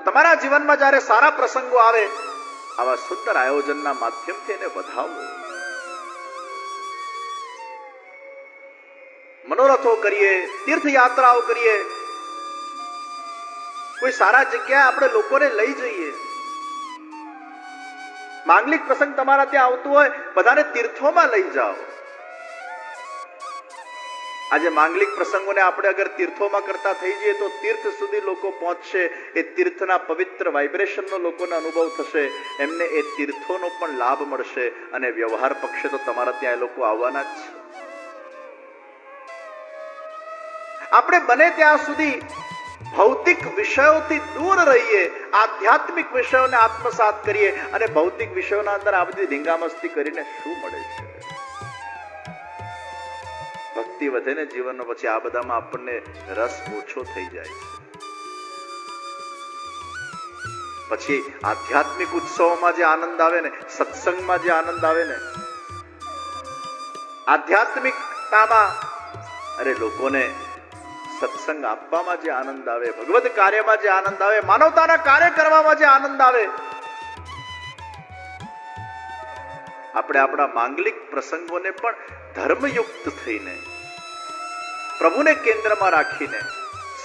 તમારા જીવનમાં જ્યારે સારા પ્રસંગો આવે, આવા સુંદર આયોજનના માધ્યમથી એને વધાવો. મનોરથો કરીએ, તીર્થયાત્રાઓ કરીએ, કોઈ સારા જગ્યાએ આપણે લોકોને લઈ જઈએ. માંગલિક પ્રસંગ તમારા ત્યાં આવતું હોય, બધાને તીર્થોમાં લઈ જાઓ. આજે માંગલિક પ્રસંગોને આપણે અગર તીર્થોમાં કરતા થઈ જઈએ તો તીર્થ સુધી લોકો પહોંચશે. એ તીર્થના પવિત્ર વાઇબ્રેશનનો લોકોને અનુભવ થશે, એમને એ તીર્થોનો પણ લાભ મળશે. અને વ્યવહાર પક્ષે તો તમારા ત્યાં એ લોકો આવવાના જ છે. આપણે બને ત્યાં સુધી ભૌતિક વિષયોથી દૂર રહીએ, આધ્યાત્મિક વિષયોને આત્મસાત કરીએ. અને ભૌતિક વિષયોના અંદર આ બધી ધીંગામસ્તી કરીને શું મળે છે? ભક્તિ વધે ને જીવનનો, પછી આ બધામાં આપણને રસ ઓછો થઈ જાય છે. પછી આધ્યાત્મિક ઉત્સવોમાં જે આનંદ આવે ને, સત્સંગમાં જે આનંદ આવે ને, આધ્યાત્મિકતામાં, અરે લોકોને સત્સંગ આપવામાં જે આનંદ આવે, ભગવદ કાર્યમાં જે આનંદ આવે, માનવતાના કાર્ય કરવામાં જે આનંદ આવે, આપણે આપણા માંગલિક પ્રસંગોને પણ ધર્મયુક્ત થઈને, પ્રભુને કેન્દ્રમાં રાખીને,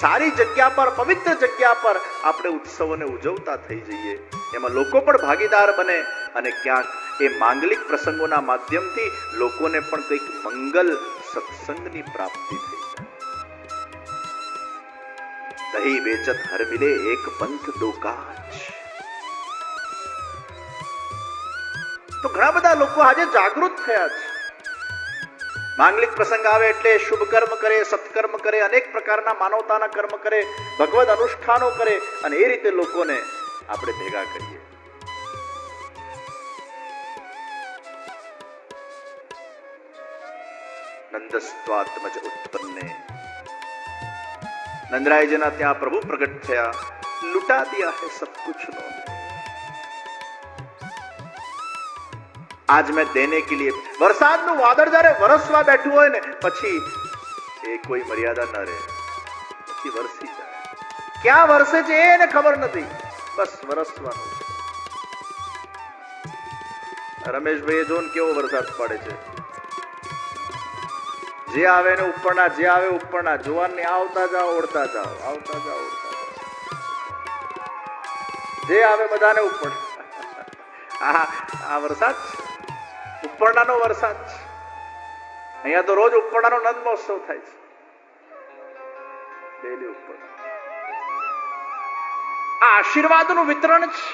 સારી જગ્યા પર, પવિત્ર જગ્યા પર આપણે ઉત્સવોને ઉજવતા થઈ જઈએ. એમાં લોકો પણ ભાગીદાર બને અને ક્યાંક એ માંગલિક પ્રસંગોના માધ્યમથી લોકોને પણ કંઈક મંગલ સત્સંગની પ્રાપ્તિ થઈ જાય. દહીં બેચત હર મિલે, એક પંથ દો કાજ. તો ઘણા બધા લોકો આજે જાગૃત થયા છે. માંગલિક પ્રસંગ આવે એટલે શુભ કર્મ કરે, સત્કર્મ કરે, અનેક પ્રકારના માનવતાના કર્મ કરે, ભગવદ અનુષ્ઠાનો કરે, અને એ રીતે લોકોને આપણે ભેગા કરીએ. નંદસ્ત્વાત્મજ ઉત્પન્ને, નંદરાયજીના ત્યાં પ્રભુ પ્રગટ થયા. લૂટા દિયા હે સબ કુછ નો, આજ મેં દેને કે લીએ. વરસાદનું વાદળ જ્યારે વરસવા બેઠું હોય ને, પછી એ કોઈ મર્યાદા ન રહે, પછી વરસી જાય. ક્યાં વરસે છે એને ખબર નથી, બસ વરસવાનું છે. રમેશભાઈ જો ને કેવો વરસાદ પડે છે. જે આવે ને ઉપરના, જે આવે ઉપરના, જોવાને આવતા જાઓ, ઓળતા જાઓ, આવતા જાઓ, ઓળતા જાઓ. જે આવે બધાને ઉપર. આ વરસાદ ઉપરણાનો વરસાદ છે. અહીંયા તો રોજ ઉપરણાનો નંદ મહોત્સવ થાય છે. ડેલી ઉપર આ આશીર્વાદનું વિતરણ છે.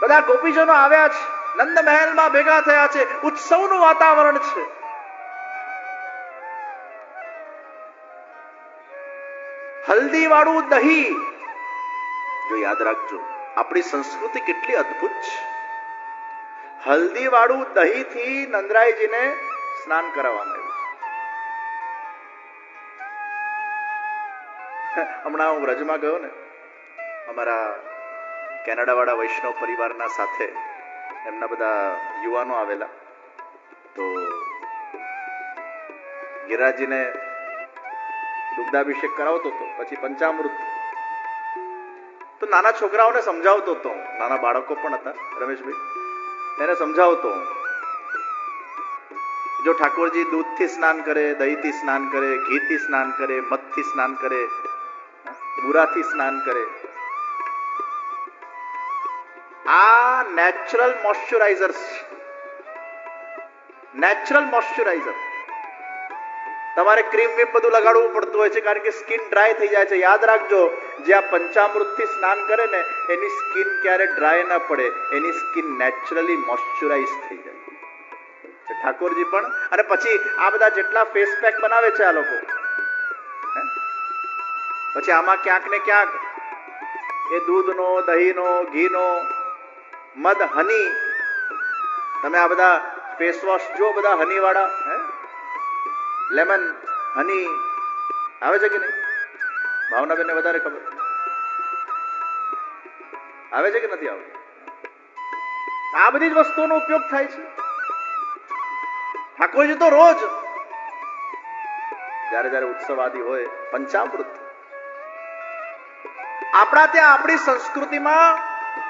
બધા ગોપીજનો આવ્યા છે, નંદ મહેલમાં ભેગા થયા છે, ઉત્સવનું વાતાવરણ છે. હલ્દી વાળું દહીં, જો યાદ રાખજો, આપણી સંસ્કૃતિ કેટલી અદ્ભુત છે. હલ્દી વાળું દહીં થી નંદરાયજીને સ્નાન કરાવવામાં આવ્યું. હમણાં હું વ્રજમાં ગયો ને, અમારા કેનેડા વાળા વૈષ્ણવ પરિવારના સાથે એમના બધા યુવાનો આવેલા. તો ગિરિરાજજીને દુગ્ધાભિષેક કરાવતો હતો, પછી પંચામૃત. તો નાના છોકરાઓને સમજાવતો હતો, નાના બાળકો પણ હતા, રમેશભાઈ એને સમજાવતો, જો ઠાકોરજી દૂધથી સ્નાન કરે, દહીંથી સ્નાન કરે, ઘીથી સ્નાન કરે, મધથી સ્નાન કરે, બુરાથી સ્નાન કરે, આ નેચરલ મોઇશ્ચરાઇઝર છે. Natural moisturiser. તમારે ક્રીમ વીમ બધું લગાડવું પડતું હોય છે, કારણ કે સ્કિન ડ્રાય થઈ જાય છે. યાદ રાખજો, જે આ પંચામૃતથી સ્નાન કરે ને, એની સ્કિન ક્યારે ડ્રાય ના પડે, એની સ્કિન નેચરલી મોઇશ્ચરાઇઝ થઈ જાય. ઠાકોરજી પણ, અને પછી આ બધા જેટલા ફેસ પેક બનાવે છે આ લોકો, પછી આમાં ક્યાંક ને ક્યાંક એ દૂધનો, દહીંનો, ઘીનો, મધ, હની, તમે આ બધા ફેસ વોશ જો, બધા હની વાળા, લેમન હની આવે છે કે નહીં? ભાવનાબેનને વધારે ખબર આવે છે કે નથી આવતું? આ બધી જ વસ્તુઓનો ઉપયોગ થાય છે. ઠાકોરજી તો રોજ જ્યારે જ્યારે ઉત્સવ આદિ હોય પંચામૃત. આપણા ત્યાં આપણી સંસ્કૃતિમાં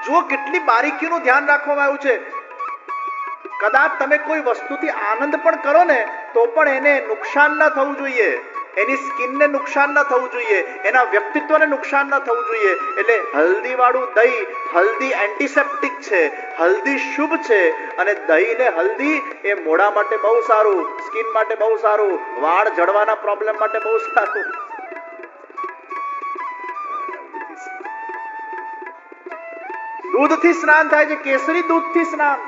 જો કેટલી બારીકીનું ધ્યાન રાખવામાં આવ્યું છે. કદાચ તમે કોઈ વસ્તુથી આનંદ પણ કરો ને તો પણ એને નુકસાન ન થવું જોઈએ, એની સ્કિનને નુકસાન ન થવું જોઈએ, એના વ્યક્તિત્વને નુકસાન ન થવું જોઈએ. એટલે હલ્દી વાળું દહીં, હલ્દી એન્ટિસેપ્ટિક છે, હલ્દી શુભ છે, અને દહીં ને હલ્દી એ મોઢા માટે બહુ સારું, સ્કિન માટે બહુ સારું, વાળ ઝડવાના પ્રોબ્લેમ માટે બહુ સારું. દૂધથી સ્નાન થાય છે, કેસરી દૂધથી સ્નાન.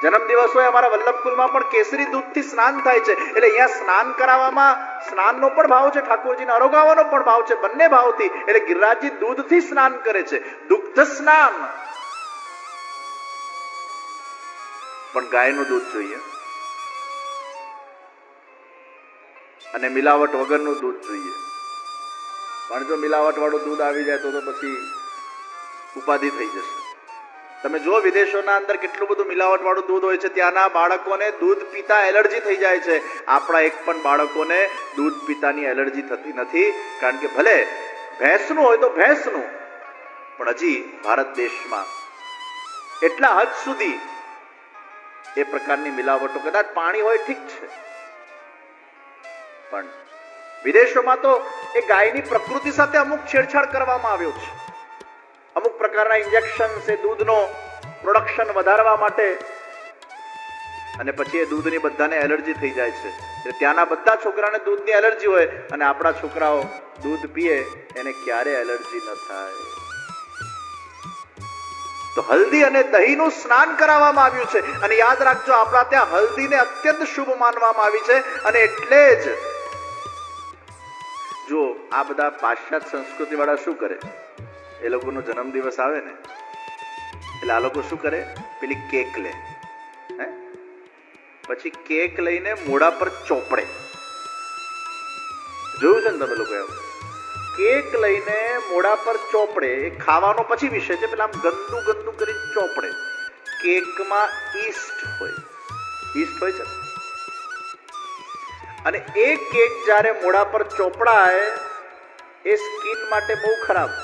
જન્મદિવસ હોય અમારા વલ્લભકુલમાં પણ કેસરી દૂધથી સ્નાન થાય છે. એટલે અહીંયા સ્નાન કરાવવામાં સ્નાનનો પણ ભાવ છે, ઠાકોરજીને અરોગાવાનો પણ ભાવ છે, બંને ભાવથી. એટલે ગિરિરાજજી દૂધથી સ્નાન કરે છે, દુગ્ધ સ્નાન. પણ ગાયનું દૂધ જોઈએ અને મિલાવટ વગરનું દૂધ જોઈએ. પણ જો મિલાવટ વાળું દૂધ આવી જાય તો પછી ઉપાધિ થઈ જશે. તમે જો વિદેશોના અંદર કેટલું બધું મિલાવટ વાળું દૂધ હોય છે, ત્યાંના બાળકોને દૂધ પીતા એલર્જી થઈ જાય છે. આપણા એક પણ બાળકોને દૂધ પીતાની એલર્જી થતી નથી, કારણ કે ભલે ભેંસનું હોય તો ભેંસનું, પણ હજી ભારત દેશમાં એટલા હદ સુધી એ પ્રકારની મિલાવટો, કદાચ પાણી હોય ઠીક છે, પણ વિદેશોમાં તો એ ગાયની પ્રકૃતિ સાથે અમુક છેડછાડ કરવામાં આવ્યો છે. અમુક પ્રકારના ઇન્જેક્શન છે દૂધનો પ્રોડક્શન વધારવા માટે, અને પછી એ દૂધની બધાને એલર્જી થઈ જાય છે. એટલે ત્યાંના બધા છોકરાને દૂધની એલર્જી હોય, અને આપણા છોકરાઓ દૂધ પીએ એને ક્યારે એલર્જી ન થાય. તો હલ્દી અને દહીંનું સ્નાન કરાવવામાં આવ્યું છે. અને યાદ રાખજો, આપણા ત્યાં હલ્દીને અત્યંત શુભ માનવામાં આવી છે. અને એટલે જ જો આ બધા પાશ્ચાત્ય સંસ્કૃતિ વાળા શું કરે, એ લોકોનો જન્મદિવસ આવે ને એટલે આ લોકો શું કરે, પેલી કેક લે, પછી કેક લઈને મોઢા પર ચોપડે. જોયું છે ને તમે લોકો? એવું કેક લઈને મોઢા પર ચોપડે. એ ખાવાનો પછી વિષય છે, પેલા આમ ગંદુ ગંદુ કરી ચોપડે. કેકમાં ઈસ્ટ હોય, ઈસ્ટ હોય છે, અને એ કેક જ્યારે મોઢા પર ચોપડાય એ સ્કિન માટે બહુ ખરાબ.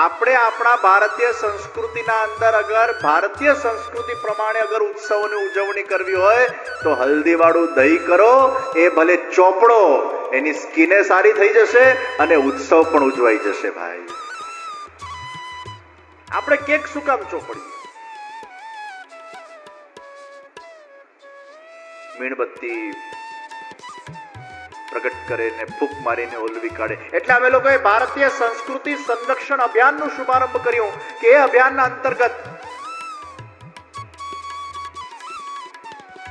આપણે આપણા ભારતીય સંસ્કૃતિના અંદર અગર ભારતીય સંસ્કૃતિ પ્રમાણે અગર ઉત્સવોની ઉજવણી કરવી હોય તો હલ્દી વાળું દહીં કરો, એ ભલે ચોપડો, એની સ્કિને સારી થઈ જશે અને ઉત્સવ પણ ઉજવાઈ જશે. ભાઈ, આપણે કેક શું કામ ચોપડીએ? મીણબત્તી પ્રગટ કરે ને ફૂંક મારીને ઓલવી કાઢે. એટલે અમે લોકોએ ભારતીય સંસ્કૃતિ સંરક્ષણ અભિયાનનું શુભારંભ કર્યું કે એ અભિયાનના અંતર્ગત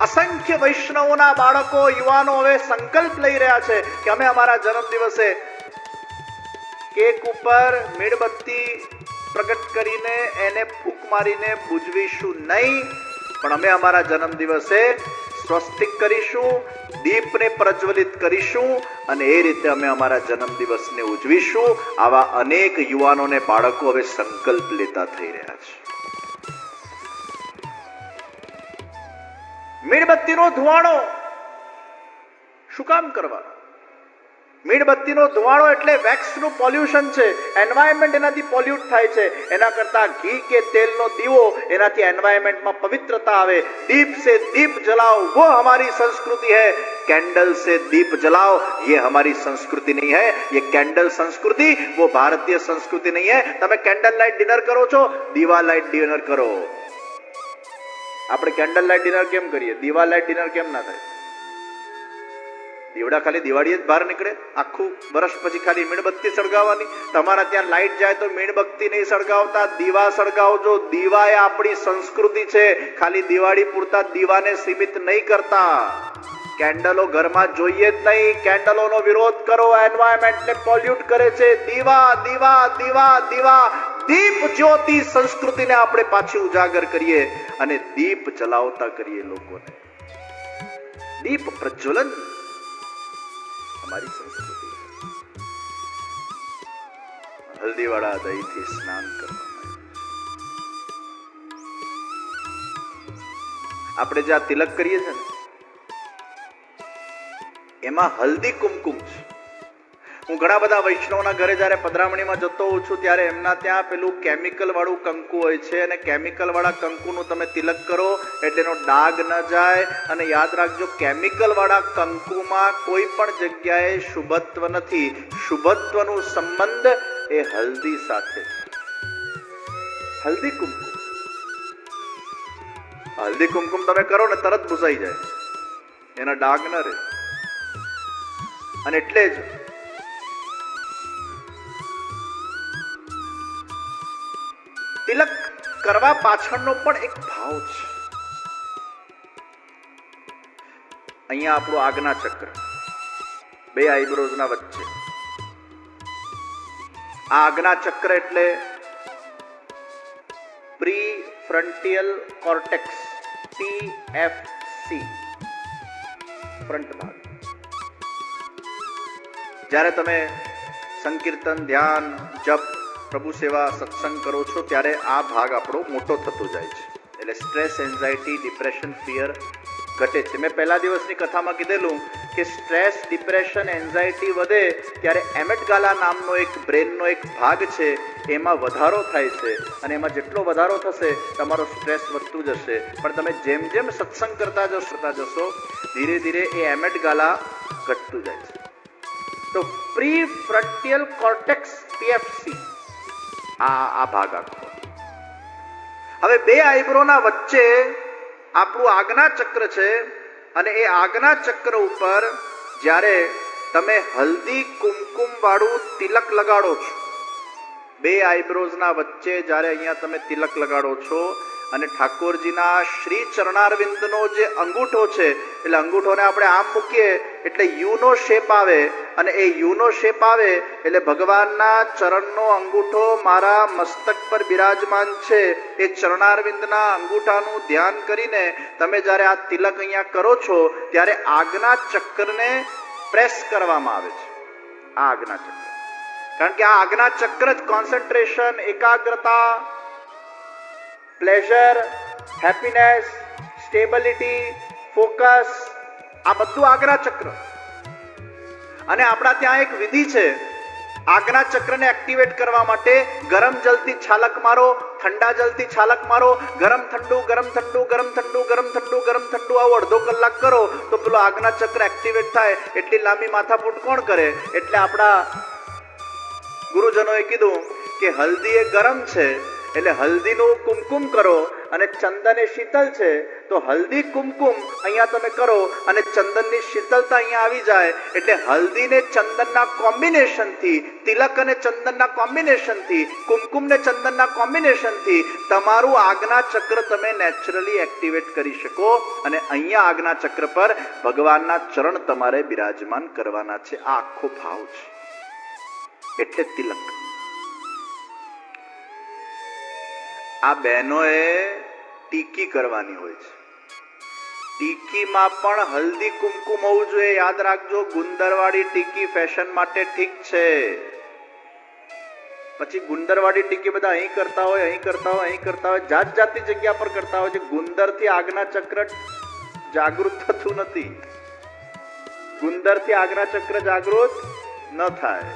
અસંખ્ય વૈષ્ણવોના બાળકો, યુવાનો હવે સંકલ્પ લઈ રહ્યા છે કે અમે અમારા જન્મદિવસે કેક ઉપર મીણબત્તી પ્રગટ કરીને એને ફૂંક મારીને બુજવીશું નહીં, પણ અમે અમારા જન્મદિવસે સ્વસ્તિક કરીશું, દીપને પ્રજ્વલિત કરીશું, અને એ રીતે અમે અમારા જન્મદિવસને ઉજવીશું. આવા અનેક યુવાનોને બાળકો હવે સંકલ્પ લેતા થઈ રહ્યા છે. મીણબત્તીનો ધુવાણો શું કામ કરવાનો? મીણબત્તીનો ધુવાણો એટલે વેક્સનું પોલ્યુશન છે, એન્વાયરમેન્ટ એનાથી પોલ્યુટ થાય છે. એના કરતા ઘી કે તેલનો દીવો, એનાથી એન્વાયરમેન્ટમાં પવિત્રતા આવે. दीप से दीप जलाओ, वो हमारी संस्कृति है. कैंडल से दीप जलाओ, ये हमारी संस्कृति नहीं है. ये कैंडल संस्कृति वो भारतीय संस्कृति नहीं है. તમે કેન્ડલ લાઇટ ડિનર કરો છો, દીવા લાઇટ ડિનર કરો. આપણે કેન્ડલ લાઇટ ડિનર કેમ કરીએ, દીવા લાઇટ ડિનર કેમ ના થાય? દીવડા ખાલી દિવાળીએ જ બહાર નીકળે, આખું વર્ષ પછી ખાલી મીણબત્તી સળગાવવાની. તમારા ત્યાં લાઇટ જાય તો મીણબત્તી નહીં સળગાવતા, દીવા સળગાવજો. દીવા એ આપણી સંસ્કૃતિ છે. ખાલી દિવાળી પૂરતા દીવાને સીમિત નહીં કરતા. કેન્ડલો ઘરમાં જોઈએ જ નહીં. કેન્ડલોનો વિરોધ કરો, એન્વાયરમેન્ટને પોલ્યુટ કરે છે. દીવા દીવા દીવા દીવા, દીપ જ્યોતિ સંસ્કૃતિને આપણે પાછી ઉજાગર કરીએ અને દીપ જલાવતા કરીએ લોકોને. દીપ પ્રજ્વલન हमारी संस्कृति. हल्दी वाला दही थी स्नान करवाना. આપણે જ્યાં તિલક કરીએ છીએ ને, એમાં હલ્દી કુમકુમ છે. હું ઘણા બધા વૈષ્ણવના ઘરે જ્યારે પધરામણીમાં જતો હોઉં છું ત્યારે એમના ત્યાં પેલું કેમિકલ વાળું કંકુ હોય છે, અને કેમિકલ વાળા કંકુનું તમે તિલક કરો એટલે એનો ડાઘ ન જાય. અને યાદ રાખજો, કેમિકલ વાળા કંકુમાં કોઈ પણ જગ્યાએ શુભત્વ નથી. શુભત્વનું સંબંધ એ હલ્દી સાથે. હલ્દી કુમકુમ, હલ્દી કુમકુમ તમે કરો ને તરત ભૂસાઈ જાય, એના ડાઘ ન રહે. અને એટલે જ તિલક કરવા પાછળનો પણ એક ભાવ છે. અહીંયા આપણું આજ્ઞા ચક્ર બે આઈબ્રોઝના વચ્ચે. આ આજ્ઞા ચક્ર એટલે પ્રી ફ્રન્ટિયલ કોર્ટેક્સ, PFC, ફ્રન્ટ ભાગ. જ્યારે તમે સંકીર્તન, ધ્યાન, જપ, પ્રભુ સેવા, સત્સંગ કરો છો ત્યારે આ ભાગ આપણો મોટો થતો જાય છે. એટલે સ્ટ્રેસ, એન્ઝાયટી, ડિપ્રેશન, ફિયર ઘટે છે. મેં પહેલા દિવસની કથામાં કીધેલું કે સ્ટ્રેસ, ડિપ્રેશન, એન્ઝાયટી વધે ત્યારે એમેટગાલા નામનો એક બ્રેનનો એક ભાગ છે, એમાં વધારો થાય છે. અને એમાં જેટલો વધારો થશે તમારો સ્ટ્રેસ વધતું જશે. પણ તમે જેમ જેમ સત્સંગ કરતા જશો ધીરે ધીરે એ એમેટગાલા ઘટતું જાય છે. તો પ્રી ફ્રન્ટિયલ કોર્ટેક્સ, PFC, આ ભાગ આખો. હવે બે આઈબ્રોના વચ્ચે આપણું આજ્ઞા ચક્ર છે. અને એ આજ્ઞા ચક્ર ઉપર જ્યારે તમે હલ્દી કુમકુમ વાળું તિલક લગાડો છો, બે આઈબ્રોઝના વચ્ચે જ્યારે અહીંયા તમે તિલક લગાડો છો અને ઠાકોરજીના શ્રી ચરણારવિંદનો જે અંગૂઠો છે, એટલે અંગૂઠોને આપણે આમ મૂકીએ એટલે યુનો શેપ આવે. અને એ યુનો શેપ આવે એટલે ભગવાનના ચરણનો અંગૂઠો મારા મસ્તક પર બિરાજમાન છે. એ ચરણારવિંદના અંગૂઠાનું ધ્યાન કરીને તમે જ્યારે આ તિલક અહીંયા કરો છો ત્યારે આજ્ઞા ચક્રને પ્રેસ કરવામાં આવે છે. આ આજ્ઞા ચક્ર, કારણ કે આ આજ્ઞા ચક્ર જ કોન્સન્ટ્રેશન, એકાગ્રતા, પ્લેઝર, હેપીનેસ, સ્ટેબિલિટી, ફોકસ, આ બધું આજ્ઞા ચક્ર. અને આપણા ત્યાં એક વિધિ છે આજ્ઞા ચક્રને એક્ટિવેટ કરવા માટે. ગરમ જલથી છાલક મારો, ઠંડા જલથી છાલક મારો, ગરમ ઠંડુ, ગરમ ઠંડુ, ગરમ ઠંડુ, ગરમ ઠંડુ, ગરમ ઠંડુ, આવું અડધો કલાક કરો તો પેલો આજ્ઞા ચક્ર એક્ટિવેટ થાય. એટલી લાંબી માથાકૂટ કોણ કરે? એટલે આપણા ગુરુજનોએ કીધું કે હલ્દી એ ગરમ છે એટલે હલ્દીનું કુમકુમ કરો, અને ચંદન એ શીતલ છે તો હલ્દી કુમકુમ અહીંયા તમે કરો અને ચંદનની શીતલતા અહીંયા આવી જાય. એટલે હલ્દીને ચંદનના કોમ્બિનેશનથી, તિલક અને ચંદનના કોમ્બિનેશનથી, કુમકુમને ચંદનના કોમ્બિનેશનથી તમારું આજ્ઞા ચક્ર તમે નેચરલી એક્ટિવેટ કરી શકો. અને અહીંયા આજ્ઞા ચક્ર પર ભગવાનના ચરણ તમારે બિરાજમાન કરવાના છે. આ આખો ભાવ છે, એટલે તિલક. આ બહેનોએ ટીકી કરવાની હોય છે. ટીકીમાં પણ હલ્દી કુમકુમ હોવું જોઈએ. યાદ રાખજો, ગુંદરવાળી ટીકી ફેશન માટે ઠીક છે. પછી ગુંદરવાળી ટીકી બધા અહીં કરતા હોય, અહીં કરતા હોય, અહીં કરતા હોય, જાત જાતની જગ્યા પર કરતા હોય છે. ગુંદરથી આજ્ઞા ચક્ર જાગૃત થતું નથી. ગુંદરથી આજ્ઞા ચક્ર જાગૃત ન થાય.